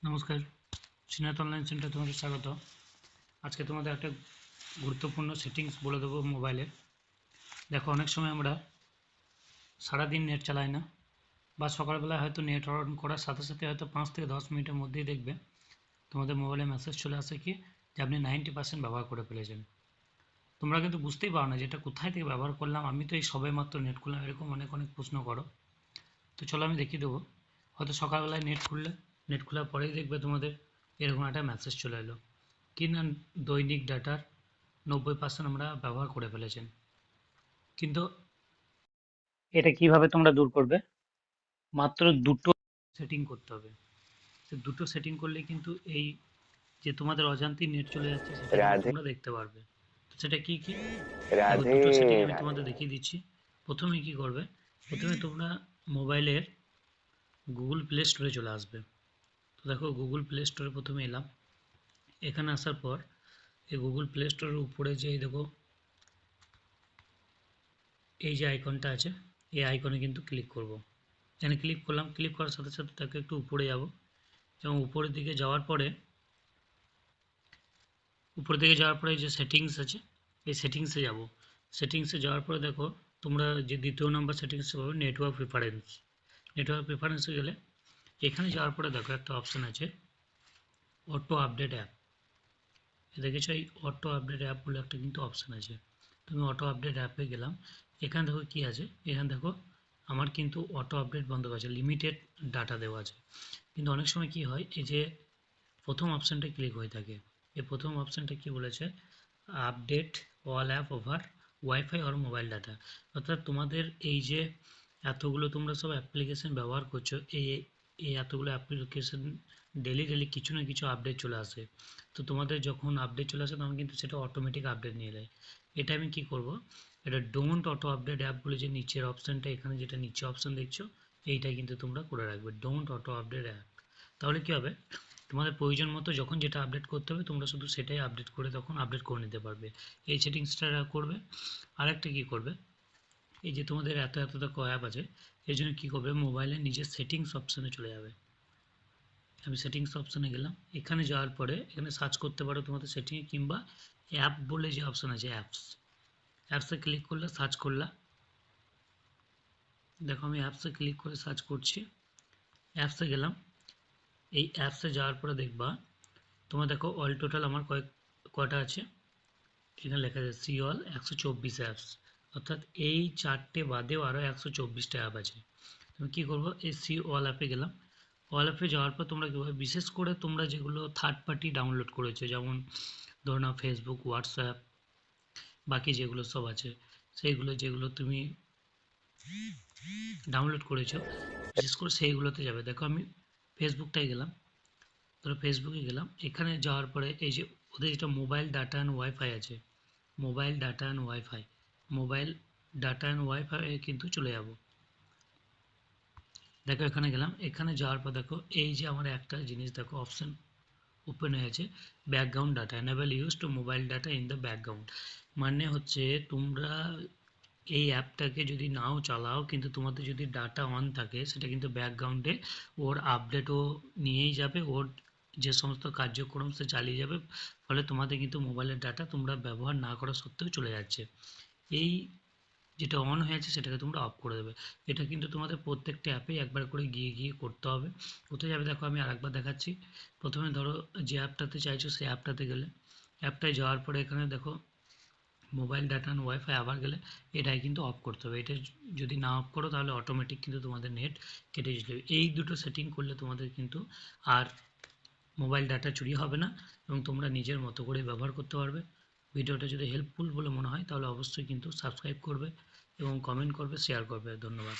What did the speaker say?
নমস্কার, Srinath online centre তোমাদের স্বাগত। আজকে তোমাদের একটা গুরুত্বপূর্ণ সেটিংস বলে দেবো মোবাইলে। দেখো, অনেক সময় আমরা সারাদিন নেট চালাই না, বা সকালবেলায় হয়তো নেট অন করার সাথে সাথে হয়তো 5 থেকে 10 মিনিটের মধ্যেই দেখবে তোমাদের মোবাইলে মেসেজ চলে আসে কি যে আপনি 90% ব্যবহার করে ফেলেছেন। তোমরা কিন্তু বুঝতেই পারো না যে এটা কোথায় থেকে ব্যবহার করলাম, আমি তো এই সবে মাত্র নেট খুললাম, এরকম অনেক অনেক প্রশ্ন করো। তো চলো আমি দেখিয়ে দেবো। হয়তো সকালবেলায় নেট খোলার পরেই দেখবে তোমাদের এরকম একটা মেসেজ চলে এলো কি না, দৈনিক ডাটার 90% আমরা ব্যবহার করে ফেলেছেন। কিন্তু এটা কিভাবে তোমরা দূর করবে? মাত্র দুটো সেটিং করতে হবে। তো দুটো সেটিং করলে কিন্তু এই যে তোমাদের অজান্তেই নেট চলে যাচ্ছে সেটা কিন্তু রাধে তোমরা দেখতে পারবে। তো সেটা কি কি? দেখো, রাধে দুটো সেটিং আমি রাধে। তোমাদের দেখিয়ে দিচ্ছি। প্রথমে কি করবে, প্রথমে তোমরা মোবাইলের গুগল প্লে স্টোরে চলে আসবে। তো দেখো, গুগল প্লে স্টোরে প্রথমে এলাম। এখানে আসার পর এই গুগল প্লে স্টোরের উপরে যে দেখো এই যে আইকনটা আছে, এই আইকনে কিন্তু ক্লিক করব। এখানে ক্লিক করলাম, ক্লিক করার সাথে সাথে তাকে একটু উপরে যাব, এবং উপরের দিকে যাওয়ার পরে যে সেটিংস আছে এই সেটিংসে যাব। সেটিংসে যাওয়ার পরে দেখো, তোমরা যে দ্বিতীয় নাম্বার সেটিংসে পাবে নেটওয়ার্ক প্রেফারেন্সে গেলে এখানে যাওয়ার পরে দেখো একটা অপশান আছে অটো আপডেট অ্যাপ। দেখেছো, এই অটো আপডেট অ্যাপ বলে একটা কিন্তু অপশান আছে। তুমি অটো আপডেট অ্যাপে গেলাম, এখানে দেখো কি আছে, এখানে দেখো আমার কিন্তু অটো আপডেট বন্ধ করা আছে, লিমিটেড ডাটা দেওয়া আছে। কিন্তু অনেক সময় কি হয়, এই যে প্রথম অপশানটা ক্লিক হয়ে থাকে, এই প্রথম অপশানটা কি বলেছে, update all app over wifi or mobile data. অর্থাৎ তোমাদের এই যে এতগুলো তোমরা সব অ্যাপ্লিকেশন ব্যবহার করছো, এই এতগুলো অ্যাপ্লিকেশন ডেলি ডেলি কিছু না কিছু আপডেট চলে আসে। তো তোমাদের যখন আপডেট চলে আসে তখন কিন্তু সেটা অটোমেটিক আপডেট নিয়ে নেয়। এটা আমি কি করব, এটা ডোন্ট অটো আপডেট অ্যাপ বলে যে নিচের অপশানটা, এখানে যেটা নিচে অপশান দেখছো, এইটা কিন্তু তোমরা করে রাখবে, ডোন্ট অটো আপডেট অ্যাপ। তাহলে কি হবে, তোমাদের প্রয়োজন মতো যখন যেটা আপডেট করতে হবে তোমরা শুধু সেটাই আপডেট করে তখন আপডেট করে নিতে পারবে। এই সেটিংসটা করবে। আরেকটা কি করবে, এই যে তোমাদের এত এত দেখো অ্যাপ আছে, এই জন্য কী করবে, মোবাইলে নিজের সেটিংস অপশানে চলে যাবে। আমি সেটিংস অপশানে গেলাম, এখানে যাওয়ার পরে এখানে সার্চ করতে পারো তোমাদের সেটিংয়ে, কিংবা অ্যাপ বলে যে অপশান আছে অ্যাপসে ক্লিক করলে সার্চ করলা। দেখো, আমি অ্যাপসে ক্লিক করে সার্চ করছি, অ্যাপসে গেলাম। এই অ্যাপসে যাওয়ার পরে দেখবা তোমার দেখো অল টোটাল আমার কয়টা আছে, এখানে লেখা আছে সি অল 124 অ্যাপস। অর্থাৎ এই চারটে বাদেও আরও 124টা অ্যাপ আছে। তুমি কী করবো, এই সি অল অ্যাপে গেলাম। অল অ্যাপে যাওয়ার পর তোমরা কীভাবে, বিশেষ করে তোমরা যেগুলো থার্ড পার্টি ডাউনলোড করেছো, যেমন ধরো না ফেসবুক, হোয়াটসঅ্যাপ, বাকি যেগুলো সব আছে সেইগুলো যেগুলো তুমি ডাউনলোড করেছো, বিশেষ করে সেইগুলোতে যাবে। দেখো, আমি ফেসবুকটাই গেলাম। ধরো ফেসবুকে গেলাম, এখানে যাওয়ার পরে এই যে ওদের যেটা মোবাইল ডাটা অ্যান্ড ওয়াইফাই আছে, mobile data and wifi, mobile data and wifi কিন্তু চলে যাব। দেখো, এখানে গেলাম, এখানে যাওয়ার পর দেখো এই যে আমার একটা জিনিস দেখো অপশন ওপেন হয়েছে, background data enable use to mobile data in the background. মানে হচ্ছে তোমরা এই অ্যাপটাকে যদি নাও চালাও, কিন্তু তোমাদের যদি ডাটা অন থাকে, সেটা কিন্তু ব্যাকগ্রাউন্ডে ওর আপডেটও নিয়েই যাবে, ওর যে সমস্ত কার্যক্রম সে চালিয়ে যাবে। ফলে তোমাদের কিন্তু মোবাইলের ডাটা তোমরা ব্যবহার না করা সত্ত্বেও চলে যাচ্ছে। এই যেটা অন হয়ে আছে সেটাকে তোমরা অফ করে দেবে। এটা কিন্তু তোমাদের প্রত্যেকটা অ্যাপেই একবার করে গিয়ে গিয়ে করতে হবে। কোথায় যাবে দেখো, আমি আরেকবার দেখাচ্ছি। প্রথমে ধরো যে অ্যাপটাতে চাইছো সেই অ্যাপটাতে গেলে, অ্যাপটায় যাওয়ার পরে এখানে দেখো মোবাইল ডাটা অ্যান্ড ওয়াইফাই, আবার গেলে এটাই কিন্তু অফ করতে হবে। এটা যদি না অফ করো তাহলে অটোমেটিক কিন্তু তোমাদের নেট কেটে যাবে। এই দুটো সেটিং করলে তোমাদের কিন্তু আর মোবাইল ডাটা চুরি হবে না, এবং তোমরা নিজের মতো করে ব্যবহার করতে পারবে। ভিডিওটা যদি হেল্পফুল বলে মনে হয় তাহলে অবশ্যই কিন্তু সাবস্ক্রাইব করবে এবং কমেন্ট করবে, শেয়ার করবে। ধন্যবাদ।